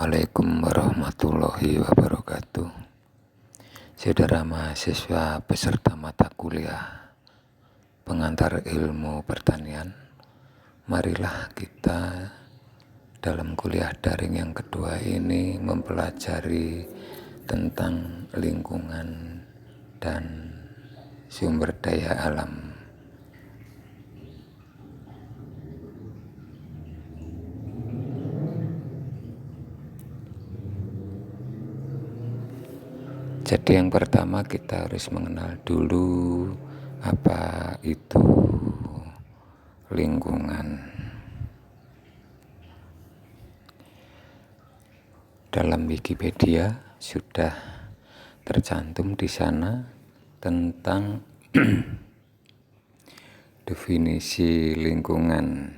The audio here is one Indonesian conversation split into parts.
Assalamualaikum warahmatullahi wabarakatuh. Saudara mahasiswa peserta mata kuliah pengantar ilmu pertanian, marilah kita dalam kuliah daring yang kedua ini mempelajari tentang lingkungan dan sumber daya alam. Jadi yang pertama kita harus mengenal dulu apa itu lingkungan. Dalam Wikipedia sudah tercantum di sana tentang definisi lingkungan.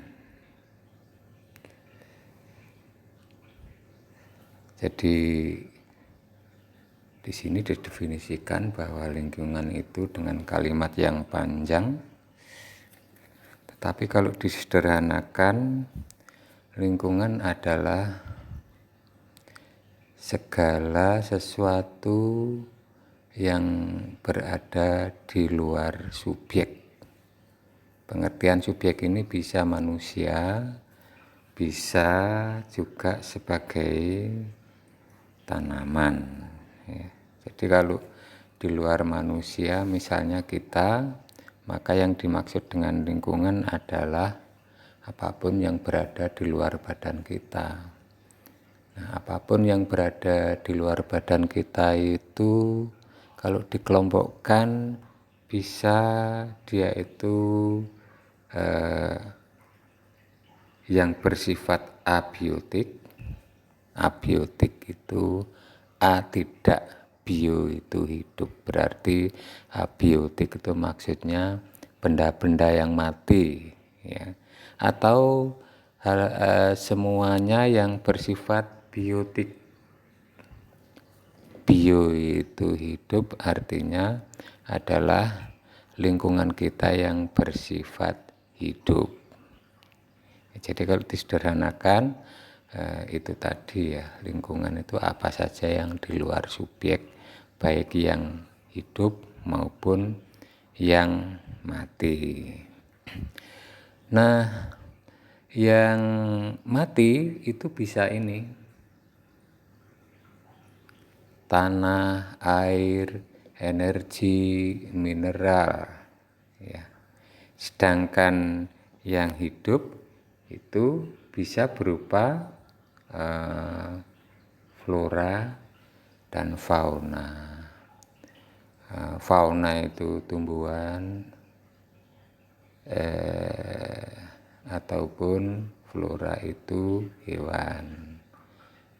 Jadi di sini didefinisikan bahwa lingkungan itu dengan kalimat yang panjang, tetapi kalau disederhanakan, lingkungan adalah segala sesuatu yang berada di luar subjek. Pengertian subjek ini bisa manusia, bisa juga sebagai tanaman. Ya. Jadi kalau di luar manusia, misalnya kita, maka yang dimaksud dengan lingkungan adalah apapun yang berada di luar badan kita. Nah, apapun yang berada di luar badan kita itu kalau dikelompokkan bisa dia itu yang bersifat abiotik. Abiotik itu A tidak, bio itu hidup, berarti abiotik itu maksudnya benda-benda yang mati, ya. Atau semuanya yang bersifat biotik. Bio itu hidup, artinya adalah lingkungan kita yang bersifat hidup. Jadi kalau disederhanakan itu tadi ya, lingkungan itu apa saja yang di luar subjek, baik yang hidup maupun yang mati. Nah, yang mati itu bisa ini, tanah, air, energi, mineral, ya. Sedangkan yang hidup itu bisa berupa flora dan fauna. Fauna itu tumbuhan ataupun flora itu hewan.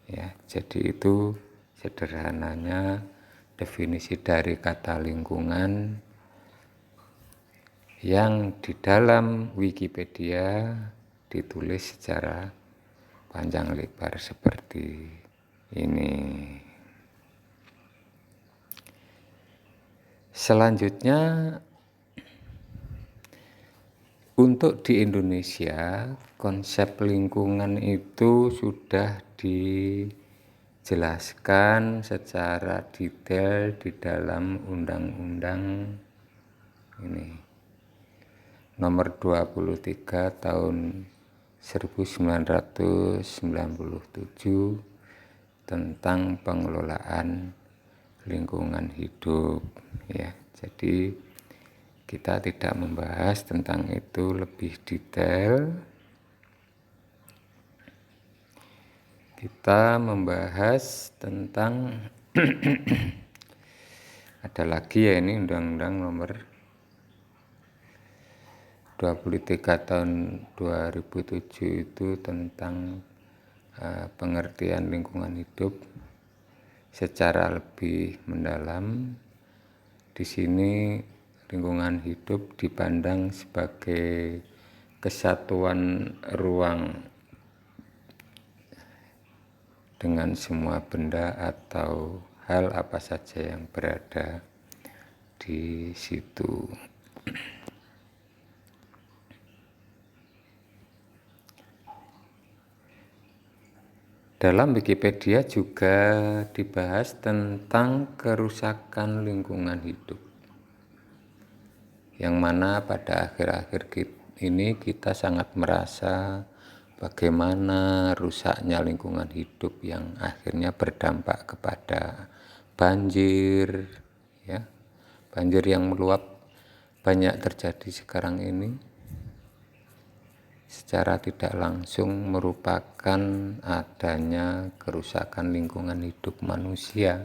Ya, jadi itu sederhananya definisi dari kata lingkungan yang di dalam Wikipedia ditulis secara panjang lebar seperti ini. Selanjutnya, untuk di Indonesia, konsep lingkungan itu sudah dijelaskan secara detail di dalam Undang-Undang ini nomor 23 tahun 1997 tentang pengelolaan lingkungan hidup, ya. Jadi kita tidak membahas tentang itu lebih detail. Kita membahas tentang ada lagi ya, ini Undang-Undang nomor 23 tahun 2007 itu tentang pengertian lingkungan hidup secara lebih mendalam. Di sini lingkungan hidup dipandang sebagai kesatuan ruang dengan semua benda atau hal apa saja yang berada di situ. Dalam Wikipedia juga dibahas tentang kerusakan lingkungan hidup, yang mana pada akhir-akhir ini kita sangat merasa bagaimana rusaknya lingkungan hidup yang akhirnya berdampak kepada banjir, ya, banjir yang meluap banyak terjadi sekarang ini, secara tidak langsung merupakan adanya kerusakan lingkungan hidup manusia.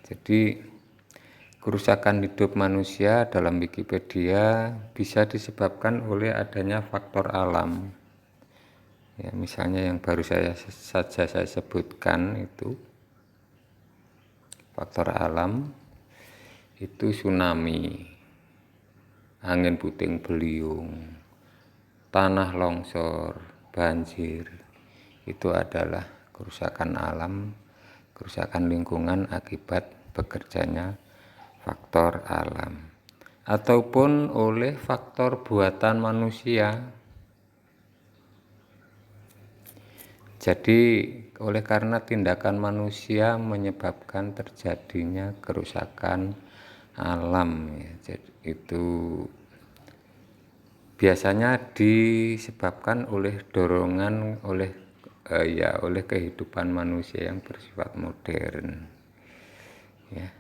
Jadi kerusakan hidup manusia dalam Wikipedia bisa disebabkan oleh adanya faktor alam. Ya, misalnya yang baru saya sebutkan itu faktor alam itu tsunami, angin puting beliung, tanah longsor, banjir. Itu adalah kerusakan alam, kerusakan lingkungan akibat bekerjanya faktor alam, ataupun oleh faktor buatan manusia. Jadi oleh karena tindakan manusia menyebabkan terjadinya kerusakan alam, ya. Jadi itu biasanya disebabkan oleh dorongan oleh kehidupan manusia yang bersifat modern, ya.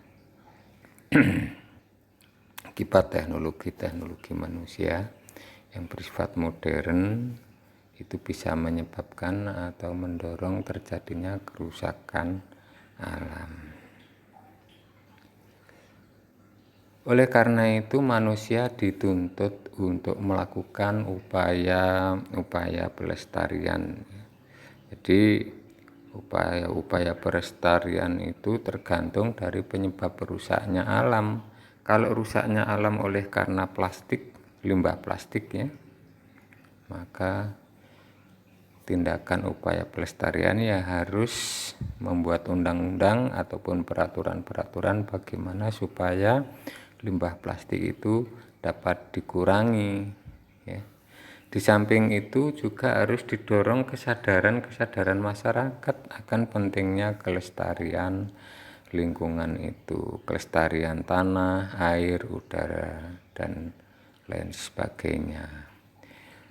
Akibat teknologi manusia yang bersifat modern itu bisa menyebabkan atau mendorong terjadinya kerusakan alam. Oleh karena itu manusia dituntut untuk melakukan upaya pelestarian. Jadi upaya pelestarian itu tergantung dari penyebab rusaknya alam. Kalau rusaknya alam oleh karena plastik, limbah plastik, ya, maka tindakan upaya pelestarian ya harus membuat undang-undang ataupun peraturan-peraturan bagaimana supaya limbah plastik itu dapat dikurangi, ya. Di samping itu juga harus didorong kesadaran masyarakat akan pentingnya kelestarian lingkungan itu, kelestarian tanah, air, udara, dan lain sebagainya.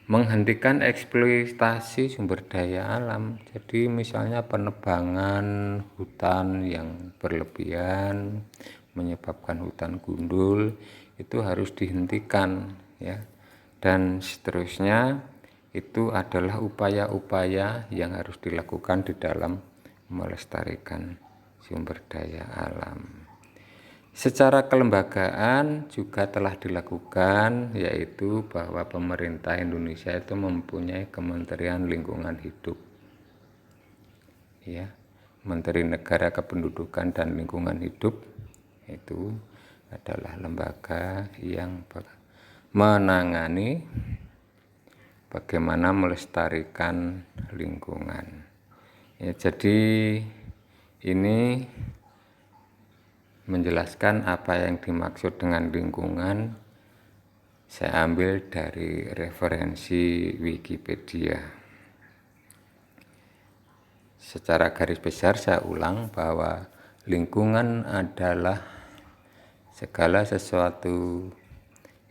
Menghentikan eksploitasi sumber daya alam. Jadi misalnya penebangan hutan yang berlebihan menyebabkan hutan gundul itu harus dihentikan, ya. Dan seterusnya itu adalah upaya-upaya yang harus dilakukan di dalam melestarikan sumber daya alam. Secara kelembagaan juga telah dilakukan, yaitu bahwa pemerintah Indonesia itu mempunyai Kementerian Lingkungan Hidup, ya. Menteri Negara Kependudukan dan Lingkungan Hidup itu adalah lembaga yang menangani bagaimana melestarikan lingkungan, ya. Jadi ini menjelaskan apa yang dimaksud dengan lingkungan saya ambil dari referensi Wikipedia. Secara garis besar saya ulang bahwa lingkungan adalah segala sesuatu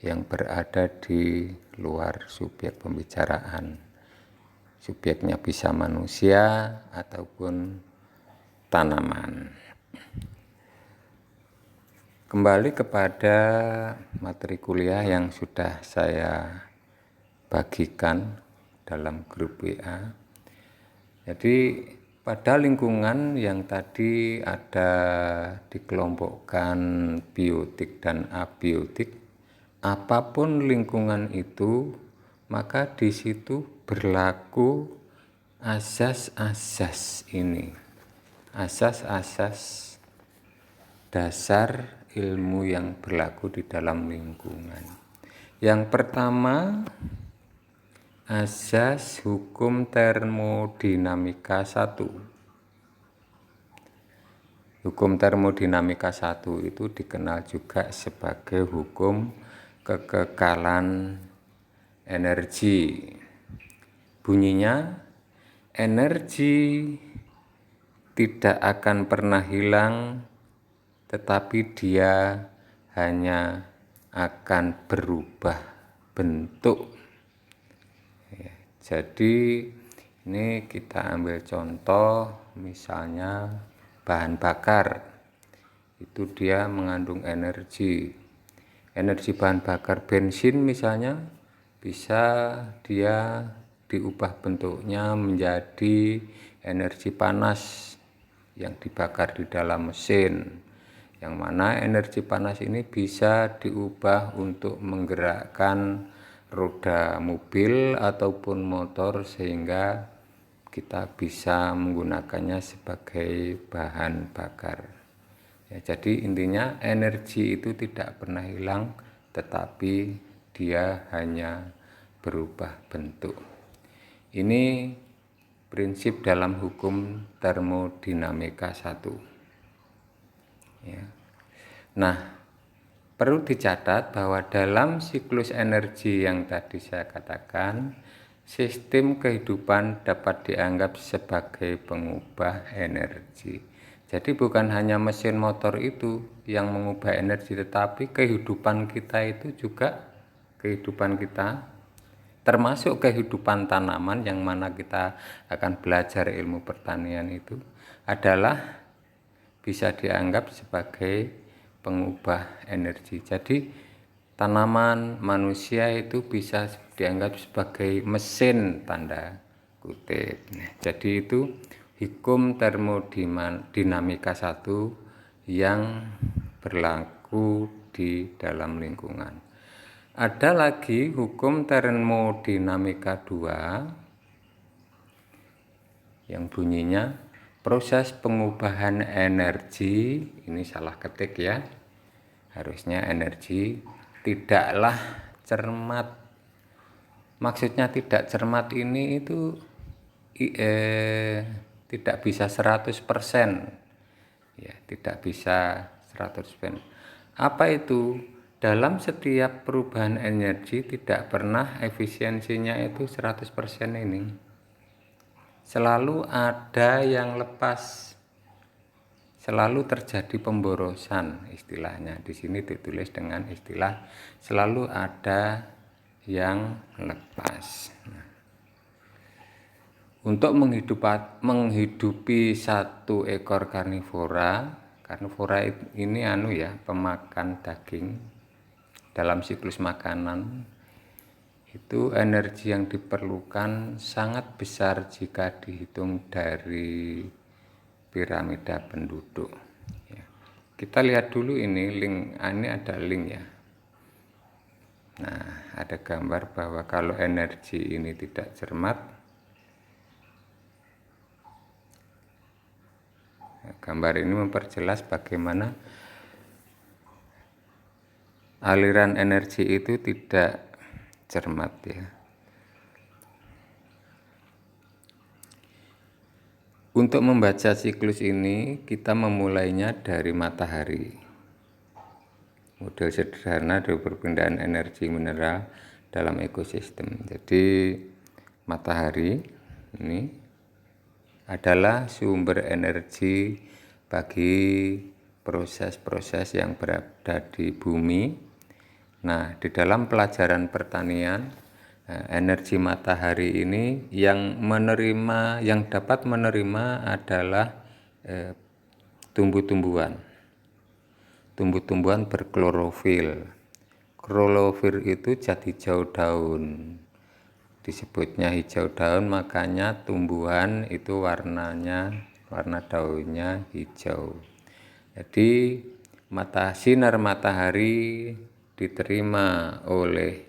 yang berada di luar subjek pembicaraan. Subjeknya bisa manusia ataupun tanaman. Kembali kepada materi kuliah yang sudah saya bagikan dalam grup WA. Jadi pada lingkungan yang tadi ada dikelompokkan biotik dan abiotik, apapun lingkungan itu, maka di situ berlaku asas-asas ini, asas-asas dasar ilmu yang berlaku di dalam lingkungan. Yang pertama, asas hukum termodinamika 1. Hukum termodinamika 1 itu dikenal juga sebagai hukum kekekalan energi. Bunyinya, energi tidak akan pernah hilang, tetapi dia hanya akan berubah bentuk. Ya, jadi ini kita ambil contoh, misalnya bahan bakar, itu dia mengandung energi. Energi bahan bakar bensin misalnya bisa dia diubah bentuknya menjadi energi panas yang dibakar di dalam mesin, yang mana energi panas ini bisa diubah untuk menggerakkan roda mobil ataupun motor sehingga kita bisa menggunakannya sebagai bahan bakar. Ya, jadi intinya energi itu tidak pernah hilang, tetapi dia hanya berubah bentuk. Ini prinsip dalam hukum termodinamika 1. Ya. Nah, perlu dicatat bahwa dalam siklus energi yang tadi saya katakan, sistem kehidupan dapat dianggap sebagai pengubah energi. Jadi bukan hanya mesin motor itu yang mengubah energi, tetapi kehidupan kita itu juga kehidupan kita, termasuk kehidupan tanaman yang mana kita akan belajar ilmu pertanian itu adalah bisa dianggap sebagai pengubah energi. Jadi tanaman, manusia itu bisa dianggap sebagai mesin tanda kutip. Jadi itu hukum termodinamika 1 yang berlaku di dalam lingkungan. Ada lagi hukum termodinamika 2 yang bunyinya proses pengubahan energi, ini salah ketik ya, harusnya energi tidaklah cermat. Maksudnya tidak cermat ini itu tidak bisa 100%. Ya, tidak bisa 100%. Apa itu? Dalam setiap perubahan energi tidak pernah efisiensinya itu 100% ini. Selalu ada yang lepas. Selalu terjadi pemborosan istilahnya. Di sini ditulis dengan istilah selalu ada yang lepas. Untuk menghidupi satu ekor karnivora ini pemakan daging. Dalam siklus makanan itu energi yang diperlukan sangat besar jika dihitung dari piramida penduduk. Ya. Kita lihat dulu ini link, ini ada link ya. Nah, ada gambar bahwa kalau energi ini tidak cermat, gambar ini memperjelas bagaimana aliran energi itu tidak cermat ya. Untuk membaca siklus ini kita memulainya dari matahari. Model sederhana dari perpindahan energi mineral dalam ekosistem. Jadi matahari ini adalah sumber energi bagi proses-proses yang berada di bumi. Nah, di dalam pelajaran pertanian, energi matahari ini yang dapat menerima adalah tumbuh-tumbuhan. Tumbuh-tumbuhan berklorofil. Klorofil itu jad hijau daun. Disebutnya hijau daun, makanya tumbuhan itu warna daunnya hijau. Jadi sinar matahari diterima oleh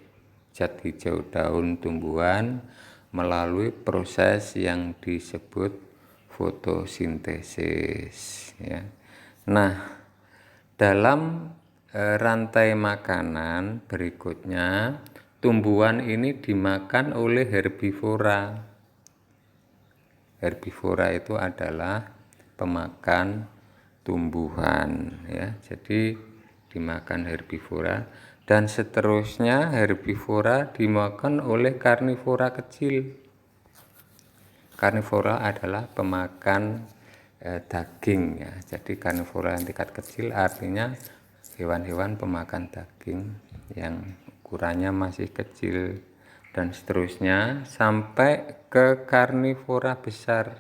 zat hijau daun tumbuhan melalui proses yang disebut fotosintesis ya. Nah, dalam rantai makanan berikutnya tumbuhan ini dimakan oleh herbivora. Herbivora itu adalah pemakan tumbuhan ya. Jadi dimakan herbivora dan seterusnya herbivora dimakan oleh karnivora kecil. Karnivora adalah pemakan daging ya. Jadi karnivora yang tingkat kecil artinya hewan-hewan pemakan daging yang ukurannya masih kecil dan seterusnya sampai ke karnivora besar.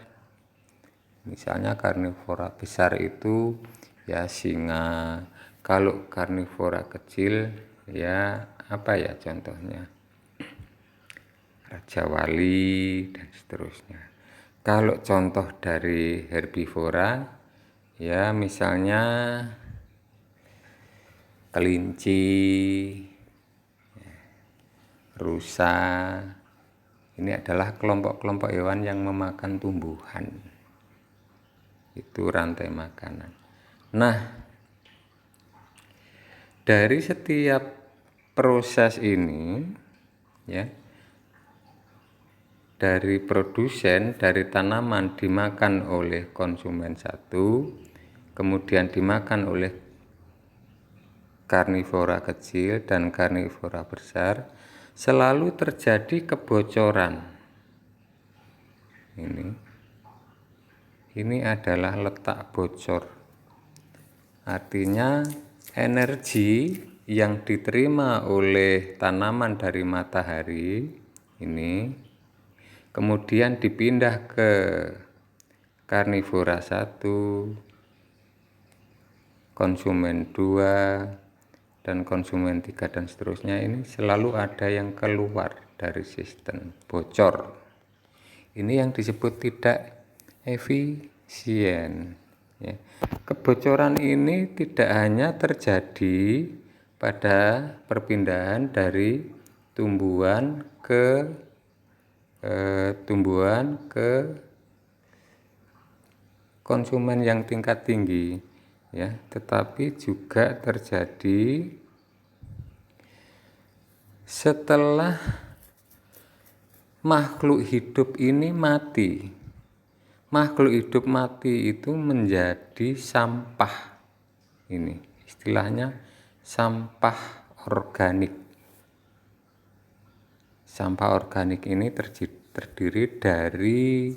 Misalnya karnivora besar itu ya singa. Kalau karnivora kecil ya apa ya contohnya? Raja Wali dan seterusnya. Kalau contoh dari herbivora ya misalnya kelinci, rusa. Ini adalah kelompok-kelompok hewan yang memakan tumbuhan. Itu rantai makanan. Nah, dari setiap proses ini ya, dari produsen, dari tanaman dimakan oleh konsumen satu, kemudian dimakan oleh karnivora kecil dan karnivora besar, selalu terjadi kebocoran. Ini adalah letak bocor. Artinya energi yang diterima oleh tanaman dari matahari ini kemudian dipindah ke karnivora 1, konsumen 2, dan konsumen 3 dan seterusnya. Ini selalu ada yang keluar dari sistem, bocor. Ini yang disebut tidak efisien ya. Kebocoran ini tidak hanya terjadi pada perpindahan dari tumbuhan ke konsumen yang tingkat tinggi ya, tetapi juga terjadi setelah makhluk hidup ini mati. Makhluk hidup mati itu menjadi sampah. Ini istilahnya sampah organik. Sampah organik ini terdiri dari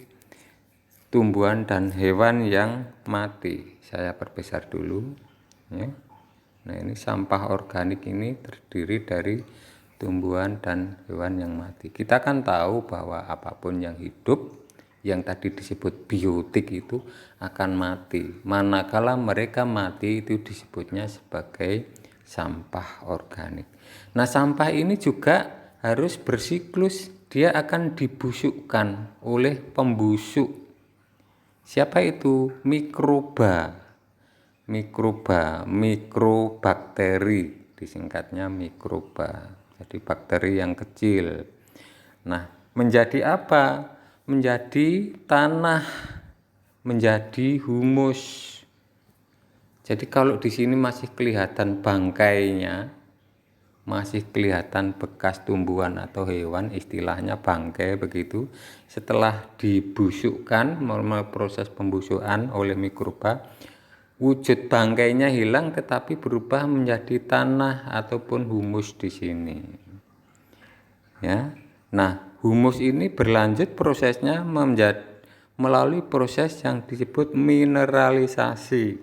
tumbuhan dan hewan yang mati. Saya perbesar dulu ya. Nah, ini sampah organik ini terdiri dari tumbuhan dan hewan yang mati. Kita kan tahu bahwa apapun yang hidup yang tadi disebut biotik itu akan mati. Manakala mereka mati itu disebutnya sebagai sampah organik. Nah, sampah ini juga harus bersiklus. Dia akan dibusukkan oleh pembusuk. Siapa itu? Mikrobakteri, disingkatnya mikroba. Jadi bakteri yang kecil. Nah, menjadi apa? Menjadi tanah, menjadi humus. Jadi kalau di sini masih kelihatan bangkainya, masih kelihatan bekas tumbuhan atau hewan, istilahnya bangkai begitu. Setelah dibusukkan, proses pembusukan oleh mikroba, wujud bangkainya hilang tetapi berubah menjadi tanah ataupun humus di sini. Ya. Nah, humus ini berlanjut prosesnya melalui proses yang disebut mineralisasi.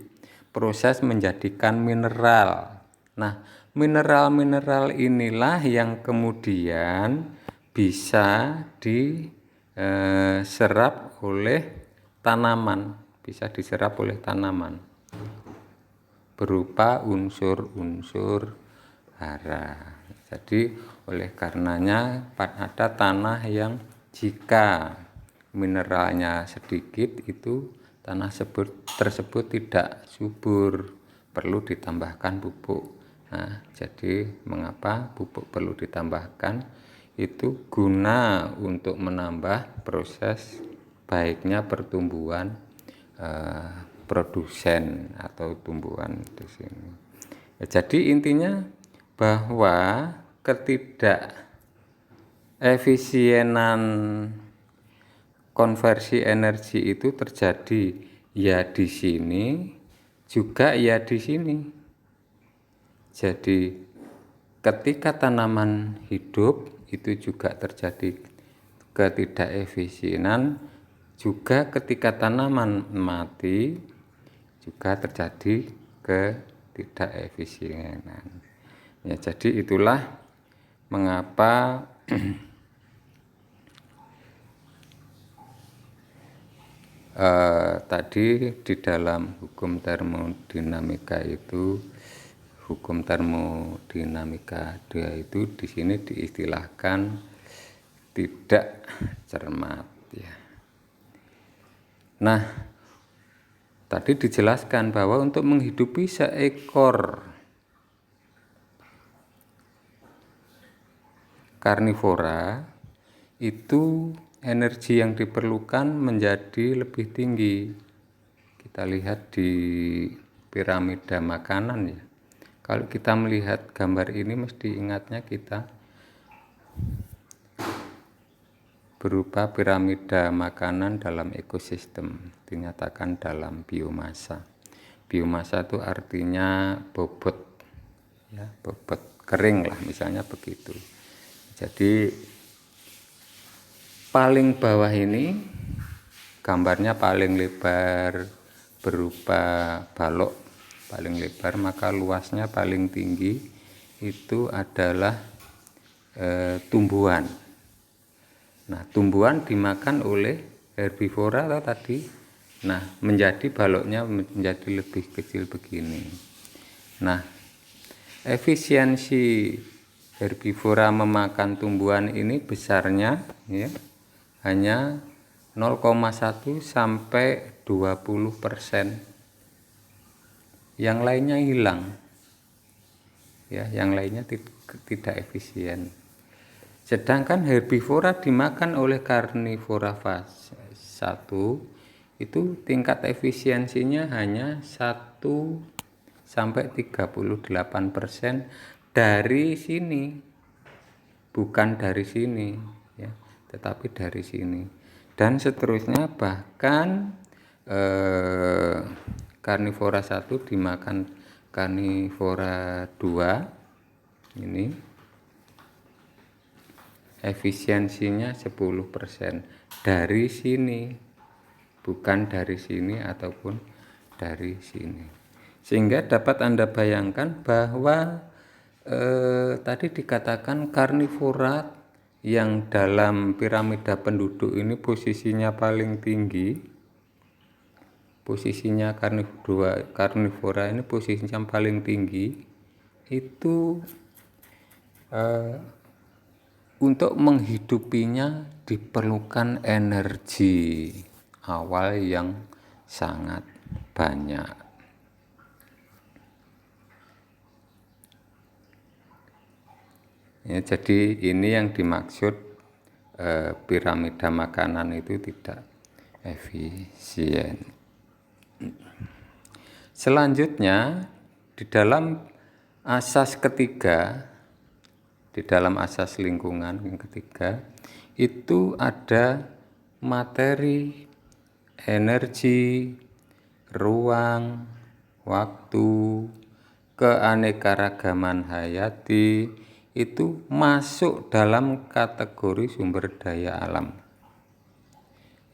Proses menjadikan mineral. Nah, mineral-mineral inilah yang kemudian bisa diserap oleh tanaman, berupa unsur-unsur hara. Jadi oleh karenanya ada tanah yang jika mineralnya sedikit itu tanah tersebut tidak subur, perlu ditambahkan pupuk. Nah, jadi mengapa pupuk perlu ditambahkan? Itu guna untuk menambah proses baiknya pertumbuhan produsen atau tumbuhan di sini. Jadi intinya bahwa ketidakefisienan konversi energi itu terjadi ya di sini juga ya di sini. Jadi ketika tanaman hidup itu juga terjadi ketidakefisienan Juga ketika tanaman mati juga terjadi ketidakefisienan. Ya, jadi itulah mengapa tadi di dalam hukum termodinamika itu, hukum termodinamika dia itu di sini diistilahkan tidak cermat ya. Nah, tadi dijelaskan bahwa untuk menghidupi seekor karnivora itu energi yang diperlukan menjadi lebih tinggi. Kita lihat di piramida makanan ya. Kalau kita melihat gambar ini mesti ingatnya kita berupa piramida makanan dalam ekosistem, dinyatakan dalam biomasa. Biomasa itu artinya bobot ya, bobot kering lah misalnya begitu. Jadi paling bawah ini gambarnya paling lebar berupa balok paling lebar, maka luasnya paling tinggi itu adalah tumbuhan. Nah, tumbuhan dimakan oleh herbivora atau tadi. Nah, menjadi baloknya menjadi lebih kecil begini. Nah, efisiensi herbivora memakan tumbuhan ini besarnya ya, hanya 0,1 sampai 20%. Yang lainnya hilang. Ya, yang lainnya tidak efisien. Sedangkan herbivora dimakan oleh karnivora fase 1 itu tingkat efisiensinya hanya 1 sampai 38% dari sini, bukan dari sini ya, tetapi dari sini. Dan seterusnya, bahkan karnivora 1 dimakan karnivora 2 ini efisiensinya 10% dari sini, bukan dari sini ataupun dari sini. Sehingga dapat Anda bayangkan bahwa tadi dikatakan karnivora yang dalam piramida penduduk ini posisinya paling tinggi, posisinya karnivora ini posisinya paling tinggi itu untuk menghidupinya diperlukan energi awal yang sangat banyak. Ya, jadi ini yang dimaksud piramida makanan itu tidak efisien. Selanjutnya di dalam asas ketiga, di dalam asas lingkungan yang ketiga itu ada materi, energi, ruang, waktu, keanekaragaman hayati itu masuk dalam kategori sumber daya alam.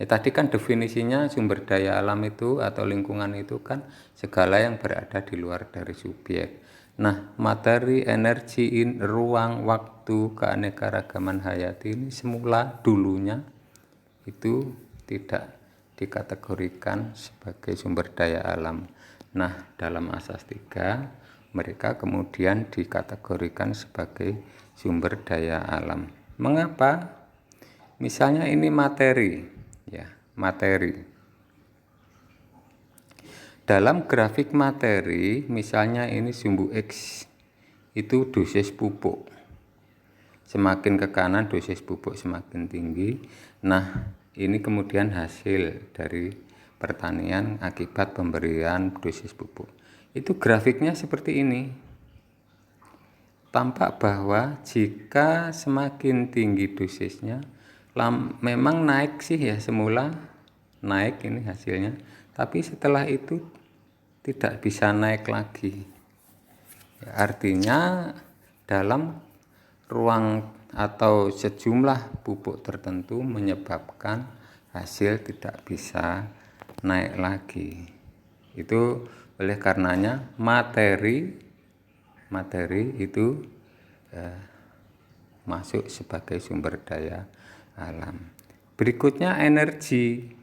Ya, tadi kan definisinya sumber daya alam itu atau lingkungan itu kan segala yang berada di luar dari subjek. Nah, materi, energi, ruang, waktu, keanekaragaman hayati ini semula dulunya itu tidak dikategorikan sebagai sumber daya alam. Nah, dalam asas 3 mereka kemudian dikategorikan sebagai sumber daya alam. Mengapa? Misalnya ini materi, ya, materi. Dalam grafik materi, misalnya ini sumbu X, itu dosis pupuk. Semakin ke kanan dosis pupuk semakin tinggi. Nah, ini kemudian hasil dari pertanian akibat pemberian dosis pupuk. Itu grafiknya seperti ini. Tampak bahwa jika semakin tinggi dosisnya, memang naik sih ya, semula naik ini hasilnya. Tapi setelah itu tidak bisa naik lagi. Artinya dalam ruang atau sejumlah pupuk tertentu menyebabkan hasil tidak bisa naik lagi. Itu oleh karenanya materi itu masuk sebagai sumber daya alam. Berikutnya energi.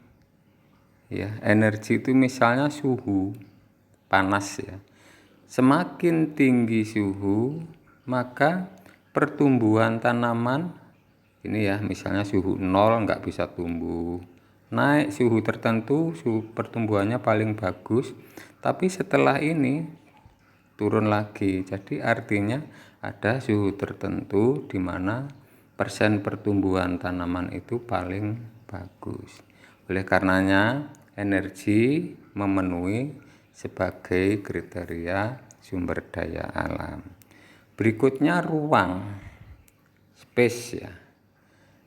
Ya, energi itu misalnya suhu panas ya. Semakin tinggi suhu, maka pertumbuhan tanaman ini ya, misalnya suhu 0 nggak bisa tumbuh. Naik suhu tertentu, suhu pertumbuhannya paling bagus. Tapi setelah ini turun lagi. Jadi artinya ada suhu tertentu di mana persen pertumbuhan tanaman itu paling bagus. Oleh karenanya energi memenuhi sebagai kriteria sumber daya alam. Berikutnya ruang, space ya.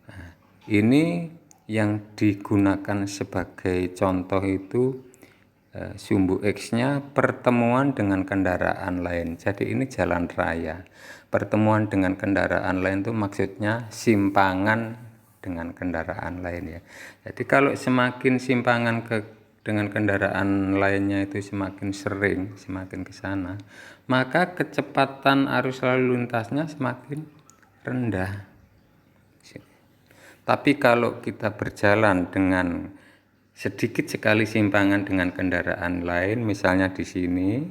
Nah, ini yang digunakan sebagai contoh itu sumbu X-nya pertemuan dengan kendaraan lain. Jadi ini jalan raya. Pertemuan dengan kendaraan lain itu maksudnya simpangan dengan kendaraan lain ya. Jadi kalau semakin simpangan dengan kendaraan lainnya itu semakin sering, semakin ke sana, maka kecepatan arus lalu lintasnya semakin rendah. Tapi kalau kita berjalan dengan sedikit sekali simpangan dengan kendaraan lain, misalnya di sini,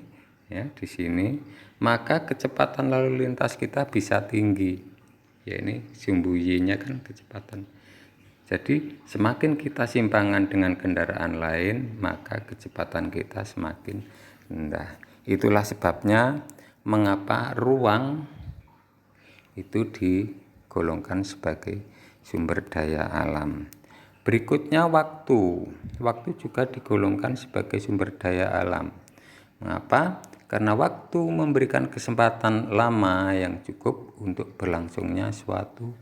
ya di sini, maka kecepatan lalu lintas kita bisa tinggi. Ya ini sumbu Y-nya kan kecepatan. Jadi semakin kita simpangan dengan kendaraan lain, maka kecepatan kita semakin rendah. Itulah sebabnya mengapa ruang itu digolongkan sebagai sumber daya alam. Berikutnya waktu. Waktu juga digolongkan sebagai sumber daya alam. Mengapa? Karena waktu memberikan kesempatan lama yang cukup untuk berlangsungnya suatu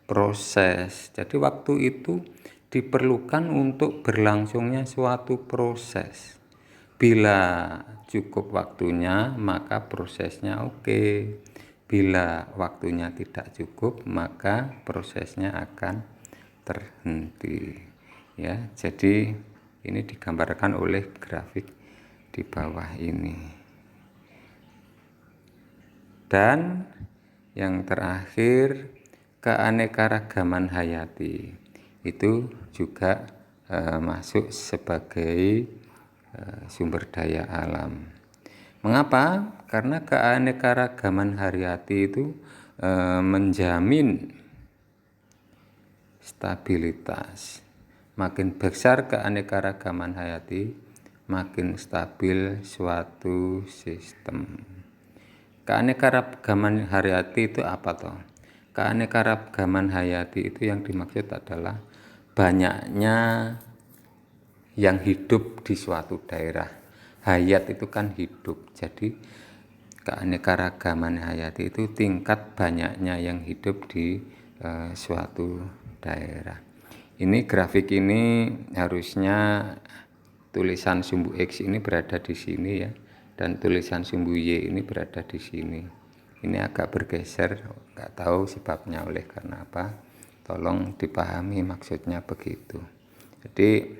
proses. Jadi waktu itu diperlukan untuk berlangsungnya suatu proses. Bila cukup waktunya, maka prosesnya oke. Bila waktunya tidak cukup, maka prosesnya akan terhenti. Ya, jadi ini digambarkan oleh grafik di bawah ini. Dan yang terakhir, keanekaragaman hayati itu juga masuk sebagai sumber daya alam. Mengapa? Karena keanekaragaman hayati itu menjamin stabilitas. Makin besar keanekaragaman hayati, makin stabil suatu sistem. Keanekaragaman hayati itu apa toh? Keanekaragaman hayati itu yang dimaksud adalah banyaknya yang hidup di suatu daerah. Hayat itu kan hidup, jadi keanekaragaman hayati itu tingkat banyaknya yang hidup di suatu daerah. Ini grafik ini harusnya tulisan sumbu X ini berada di sini ya, dan tulisan sumbu Y ini berada di sini. Ini agak bergeser, nggak tahu sebabnya oleh karena apa. Tolong dipahami maksudnya begitu. Jadi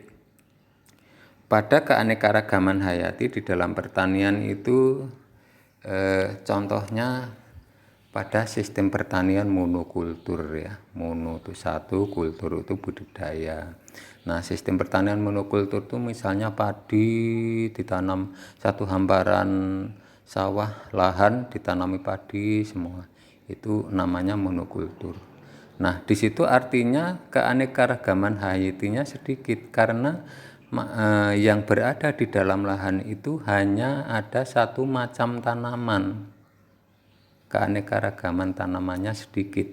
pada keanekaragaman hayati di dalam pertanian itu contohnya pada sistem pertanian monokultur ya. Mono itu satu, kultur itu budidaya. Nah, sistem pertanian monokultur itu misalnya padi ditanam satu hamparan sawah, lahan ditanami padi semua. Itu namanya monokultur. Nah, di situ artinya keanekaragaman hayatinya sedikit karena yang berada di dalam lahan itu hanya ada satu macam tanaman. Keanekaragaman tanamannya sedikit.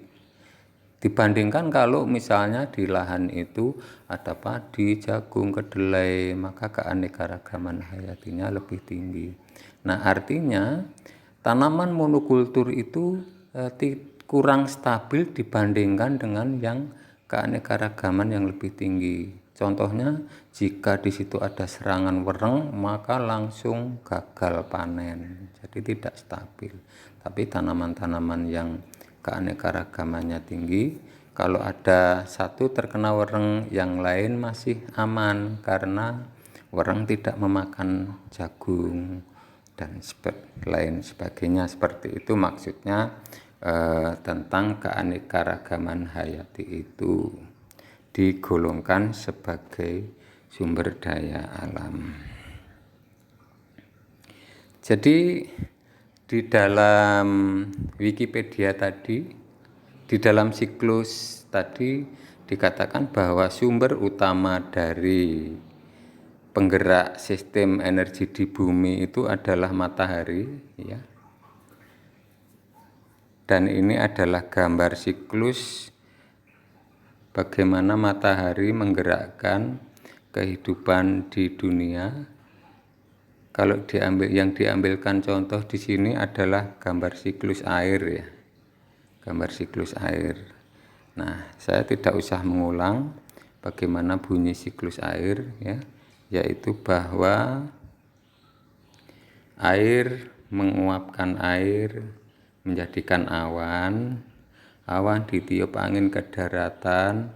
Dibandingkan kalau misalnya di lahan itu ada padi, jagung, kedelai, maka keanekaragaman hayatinya lebih tinggi. Nah, artinya tanaman monokultur itu kurang stabil dibandingkan dengan yang keanekaragaman yang lebih tinggi. Contohnya, jika di situ ada serangan wereng, maka langsung gagal panen. Jadi tidak stabil. Tapi tanaman-tanaman yang keanekaragamannya tinggi, kalau ada satu terkena wereng, yang lain masih aman karena wereng tidak memakan jagung dan lain sebagainya. Seperti itu maksudnya tentang keanekaragaman hayati itu digolongkan sebagai sumber daya alam. Jadi di dalam Wikipedia tadi, di dalam siklus tadi dikatakan bahwa sumber utama dari penggerak sistem energi di bumi itu adalah matahari, ya. Dan ini adalah gambar siklus bagaimana matahari menggerakkan kehidupan di dunia. Kalau yang diambilkan contoh di sini adalah gambar siklus air, ya. Gambar siklus air. Nah, saya tidak usah mengulang bagaimana bunyi siklus air, ya, yaitu bahwa air menguapkan air menjadikan awan, awan ditiup angin ke daratan,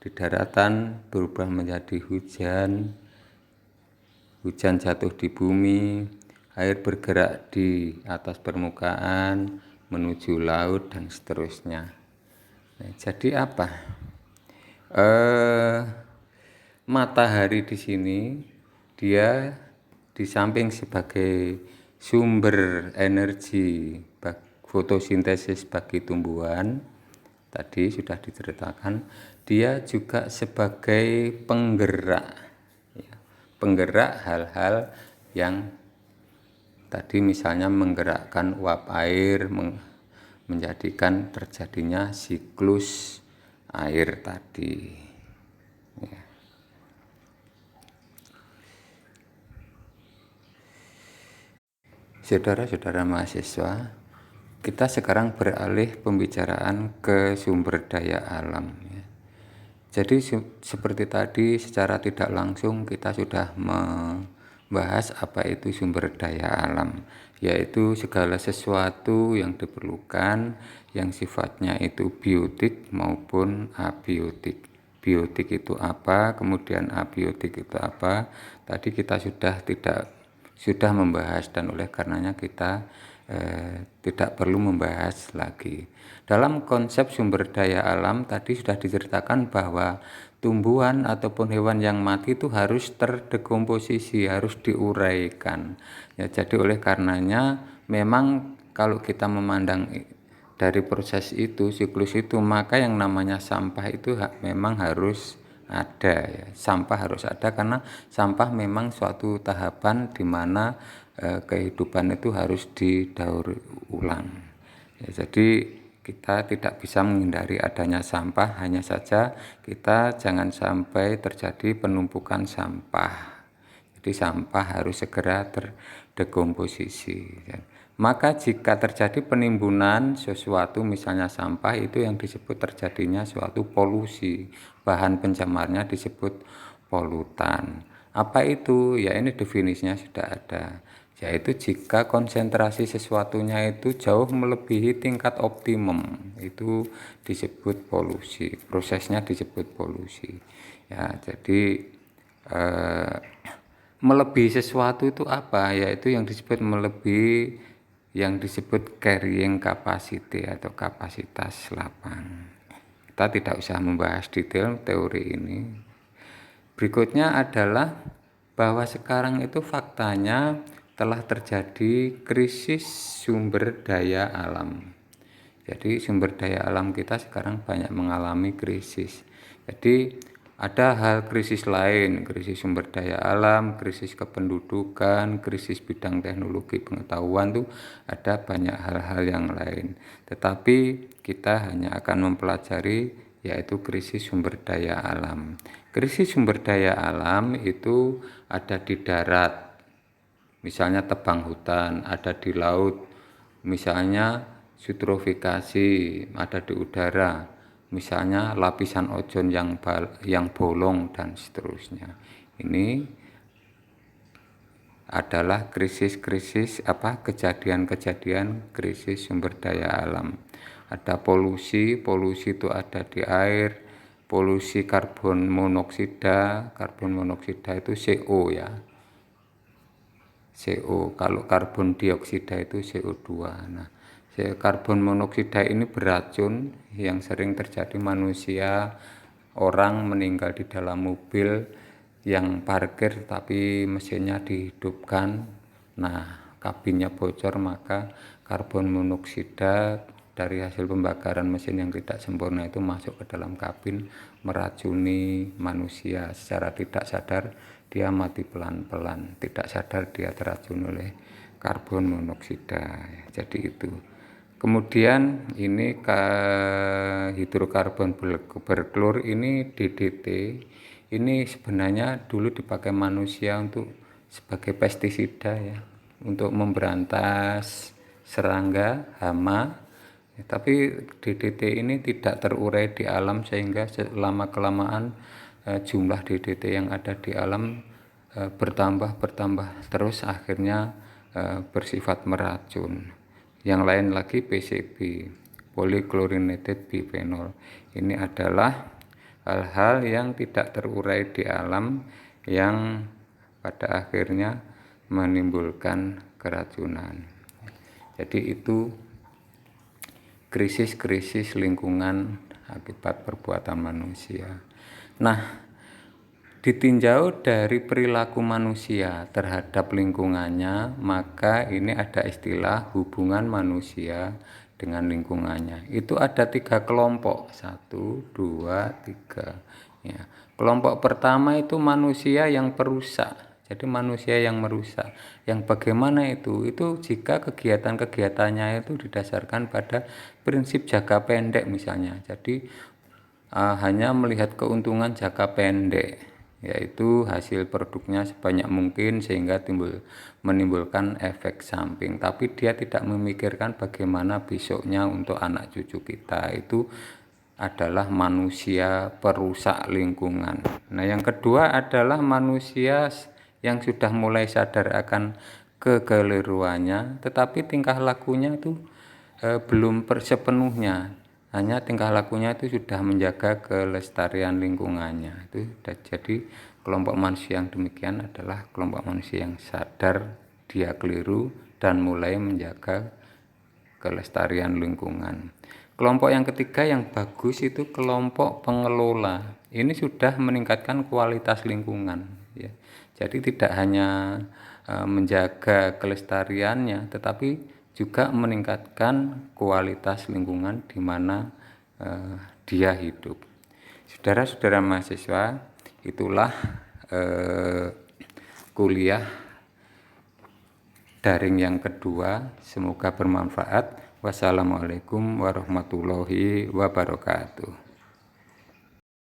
di daratan berubah menjadi hujan, hujan jatuh di bumi, air bergerak di atas permukaan menuju laut dan seterusnya. Nah, jadi apa? Matahari di sini dia di samping sebagai sumber energi fotosintesis bagi tumbuhan, tadi sudah diceritakan, dia juga sebagai penggerak, ya, penggerak hal-hal yang tadi misalnya menggerakkan uap air, menjadikan terjadinya siklus air tadi, ya. Saudara-saudara mahasiswa, kita sekarang beralih pembicaraan ke sumber daya alam, ya. Jadi seperti tadi secara tidak langsung kita sudah membahas apa itu sumber daya alam, yaitu segala sesuatu yang diperlukan yang sifatnya itu biotik maupun abiotik. Biotik itu apa, kemudian abiotik itu apa, tadi kita sudah membahas, dan oleh karenanya kita tidak perlu membahas lagi. Dalam konsep sumber daya alam tadi sudah diceritakan bahwa tumbuhan ataupun hewan yang mati itu harus terdekomposisi, harus diuraikan, ya. Jadi oleh karenanya memang kalau kita memandang dari proses itu, siklus itu, maka yang namanya sampah itu memang harus ada, ya. Sampah harus ada karena sampah memang suatu tahapan di mana kehidupan itu harus didaur ulang, ya. Jadi kita tidak bisa menghindari adanya sampah, hanya saja kita jangan sampai terjadi penumpukan sampah. Jadi sampah harus segera terdekomposisi, ya. Maka jika terjadi penimbunan sesuatu, misalnya sampah, itu yang disebut terjadinya suatu polusi. Bahan pencemarnya disebut polutan. Apa itu? Ya ini definisinya sudah ada. Yaitu jika konsentrasi sesuatunya itu jauh melebihi tingkat optimum, itu disebut polusi. Prosesnya disebut polusi. Ya, jadi melebihi sesuatu itu apa? Yaitu yang disebut melebihi yang disebut carrying capacity atau kapasitas lapang. Kita tidak usah membahas detail teori ini. Berikutnya adalah bahwa sekarang itu faktanya telah terjadi krisis sumber daya alam. Jadi sumber daya alam kita sekarang banyak mengalami krisis. Jadi ada hal krisis lain, krisis sumber daya alam, krisis kependudukan, krisis bidang teknologi pengetahuan, tuh ada banyak hal-hal yang lain. Tetapi kita hanya akan mempelajari yaitu krisis sumber daya alam. Krisis sumber daya alam itu ada di darat, misalnya tebang hutan, ada di laut, misalnya eutrofikasi, ada di udara, misalnya lapisan ozon yang bolong dan seterusnya. Ini adalah kejadian-kejadian krisis sumber daya alam. ada polusi itu ada di air, polusi karbon monoksida itu CO ya, CO. Kalau karbon dioksida itu CO2. Nah, karbon monoksida ini beracun yang sering terjadi manusia, orang meninggal di dalam mobil yang parkir tapi mesinnya dihidupkan. Nah, kabinnya bocor, maka karbon monoksida dari hasil pembakaran mesin yang tidak sempurna itu masuk ke dalam kabin, meracuni manusia. Secara tidak sadar dia mati pelan-pelan, tidak sadar dia teracun oleh karbon monoksida. Jadi itu. Kemudian ini hidrokarbon berklor ini DDT, ini sebenarnya dulu dipakai manusia untuk sebagai pestisida ya, untuk memberantas serangga, hama. Tapi DDT ini tidak terurai di alam sehingga selama kelamaan jumlah DDT yang ada di alam bertambah terus, akhirnya bersifat meracun. Yang lain lagi PCB, polychlorinated biphenyl. Ini adalah hal-hal yang tidak terurai di alam yang pada akhirnya menimbulkan keracunan. Jadi itu krisis lingkungan akibat perbuatan manusia. Nah, ditinjau dari perilaku manusia terhadap lingkungannya, maka ini ada istilah hubungan manusia dengan lingkungannya. Itu ada 3 kelompok, 1, 2, 3. Ya. Kelompok pertama itu manusia yang perusak. Jadi manusia yang merusak. Yang bagaimana itu? Itu jika kegiatan-kegiatannya itu didasarkan pada prinsip jangka pendek misalnya. Jadi hanya melihat keuntungan jangka pendek, yaitu hasil produknya sebanyak mungkin sehingga menimbulkan efek samping, tapi dia tidak memikirkan bagaimana besoknya untuk anak cucu kita. Itu adalah manusia perusak lingkungan. Nah, yang kedua adalah manusia yang sudah mulai sadar akan kekeliruannya, tetapi tingkah lakunya itu belum sepenuhnya. Hanya tingkah lakunya itu sudah menjaga kelestarian lingkungannya. Itu jadi kelompok manusia yang demikian adalah kelompok manusia yang sadar dia keliru dan mulai menjaga kelestarian lingkungan. Kelompok yang ketiga yang bagus itu kelompok pengelola. Ini sudah meningkatkan kualitas lingkungan ya. Jadi tidak hanya menjaga kelestariannya, tetapi juga meningkatkan kualitas lingkungan di mana dia hidup. Saudara-saudara mahasiswa, itulah kuliah daring yang kedua. Semoga bermanfaat. Wassalamualaikum warahmatullahi wabarakatuh.